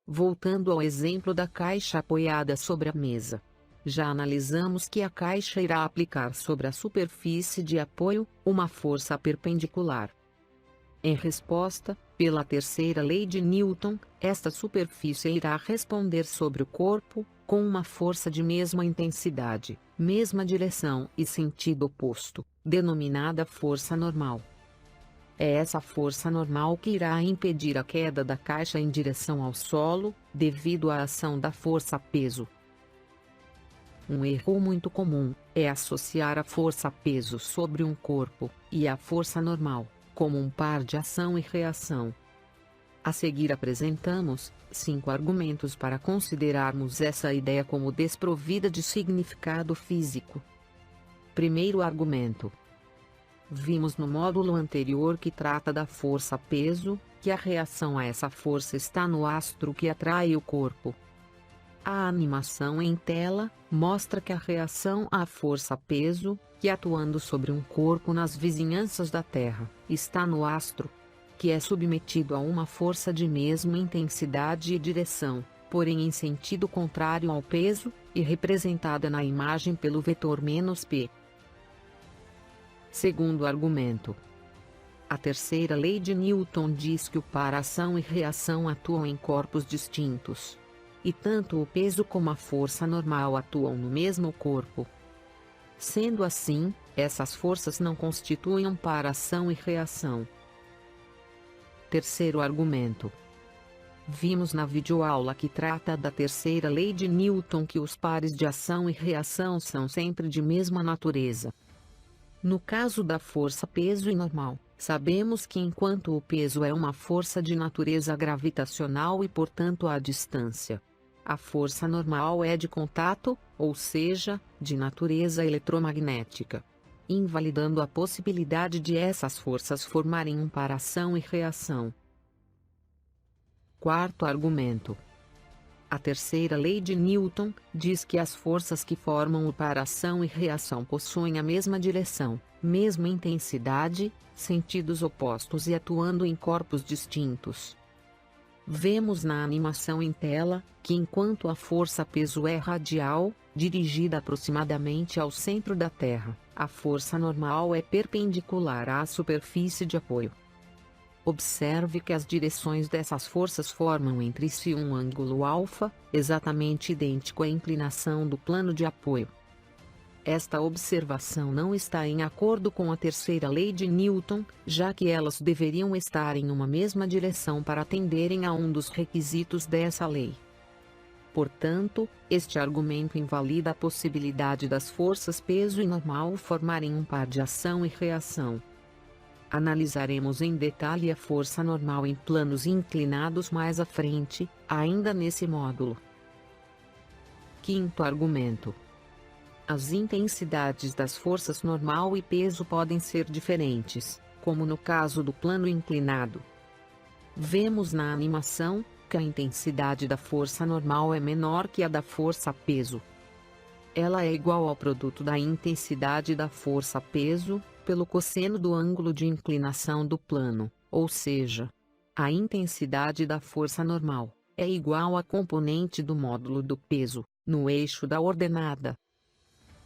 Voltando ao exemplo da caixa apoiada sobre a mesa. Já analisamos que a caixa irá aplicar sobre a superfície de apoio uma força perpendicular. Em resposta, pela terceira lei de Newton, esta superfície irá responder sobre o corpo, com uma força de mesma intensidade, mesma direção e sentido oposto, denominada força normal. É essa força normal que irá impedir a queda da caixa em direção ao solo, devido à ação da força-peso. Um erro muito comum é associar a força-peso sobre um corpo e a força normal como um par de ação e reação. A seguir apresentamos 5 argumentos para considerarmos essa ideia como desprovida de significado físico. Primeiro argumento. Vimos no módulo anterior que trata da força-peso, que a reação a essa força está no astro que atrai o corpo. A animação em tela mostra que a reação à força-peso, que atuando sobre um corpo nas vizinhanças da Terra, está no astro, que é submetido a uma força de mesma intensidade e direção, porém em sentido contrário ao peso, e representada na imagem pelo vetor "-p". Segundo argumento. A terceira lei de Newton diz que o par ação e reação atuam em corpos distintos. E tanto o peso como a força normal atuam no mesmo corpo. Sendo assim, essas forças não constituem um par ação e reação. Terceiro argumento. Vimos na videoaula que trata da terceira lei de Newton que os pares de ação e reação são sempre de mesma natureza. No caso da força peso e normal, sabemos que enquanto o peso é uma força de natureza gravitacional e portanto à distância, a força normal é de contato, ou seja, de natureza eletromagnética, invalidando a possibilidade de essas forças formarem um par ação e reação. Quarto argumento. A terceira lei de Newton diz que as forças que formam o par ação e reação possuem a mesma direção, mesma intensidade, sentidos opostos e atuando em corpos distintos. Vemos na animação em tela, que enquanto a força-peso é radial, dirigida aproximadamente ao centro da Terra, a força normal é perpendicular à superfície de apoio. Observe que as direções dessas forças formam entre si um ângulo alfa, exatamente idêntico à inclinação do plano de apoio. Esta observação não está em acordo com a terceira lei de Newton, já que elas deveriam estar em uma mesma direção para atenderem a um dos requisitos dessa lei. Portanto, este argumento invalida a possibilidade das forças peso e normal formarem um par de ação e reação. Analisaremos em detalhe a força normal em planos inclinados mais à frente, ainda nesse módulo. Quinto argumento. As intensidades das forças normal e peso podem ser diferentes, como no caso do plano inclinado. Vemos na animação que a intensidade da força normal é menor que a da força-peso. Ela é igual ao produto da intensidade da força-peso, pelo cosseno do ângulo de inclinação do plano, ou seja, a intensidade da força normal é igual à componente do módulo do peso, no eixo da ordenada.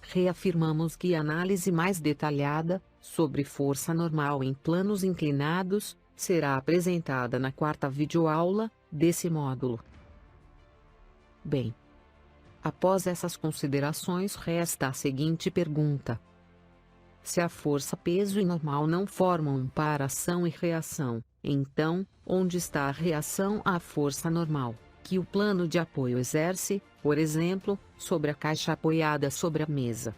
Reafirmamos que a análise mais detalhada sobre força normal em planos inclinados será apresentada na quarta videoaula desse módulo. Bem, após essas considerações resta a seguinte pergunta: se a força peso e normal não formam um par ação e reação, então, onde está a reação à força normal que o plano de apoio exerce, por exemplo, sobre a caixa apoiada sobre a mesa?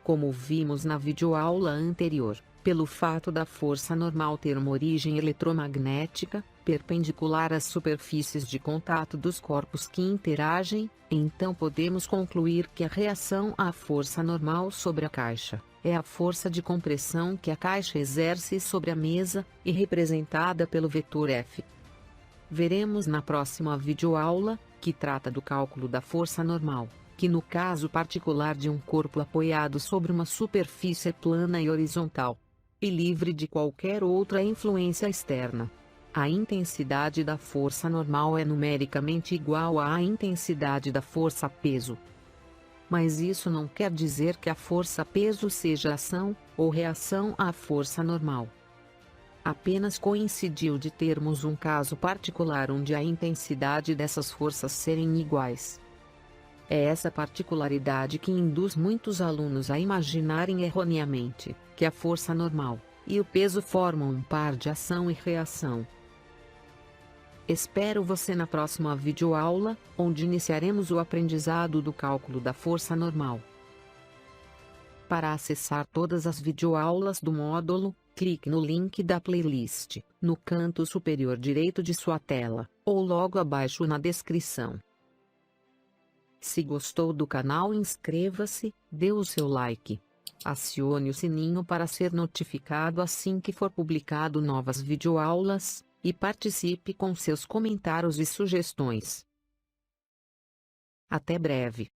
Como vimos na videoaula anterior, pelo fato da força normal ter uma origem eletromagnética, perpendicular às superfícies de contato dos corpos que interagem, então podemos concluir que a reação à força normal sobre a caixa é a força de compressão que a caixa exerce sobre a mesa, e representada pelo vetor F. Veremos na próxima videoaula, que trata do cálculo da força normal, que no caso particular de um corpo apoiado sobre uma superfície plana e horizontal, e livre de qualquer outra influência externa. A intensidade da força normal é numericamente igual à intensidade da força-peso. Mas isso não quer dizer que a força-peso seja ação ou reação à força normal. Apenas coincidiu de termos um caso particular onde a intensidade dessas forças serem iguais. É essa particularidade que induz muitos alunos a imaginarem erroneamente que a força normal e o peso formam um par de ação e reação. Espero você na próxima videoaula, onde iniciaremos o aprendizado do cálculo da força normal. Para acessar todas as videoaulas do módulo, clique no link da playlist, no canto superior direito de sua tela, ou logo abaixo na descrição. Se gostou do canal, inscreva-se, dê o seu like. Acione o sininho para ser notificado assim que for publicado novas videoaulas, e participe com seus comentários e sugestões. Até breve.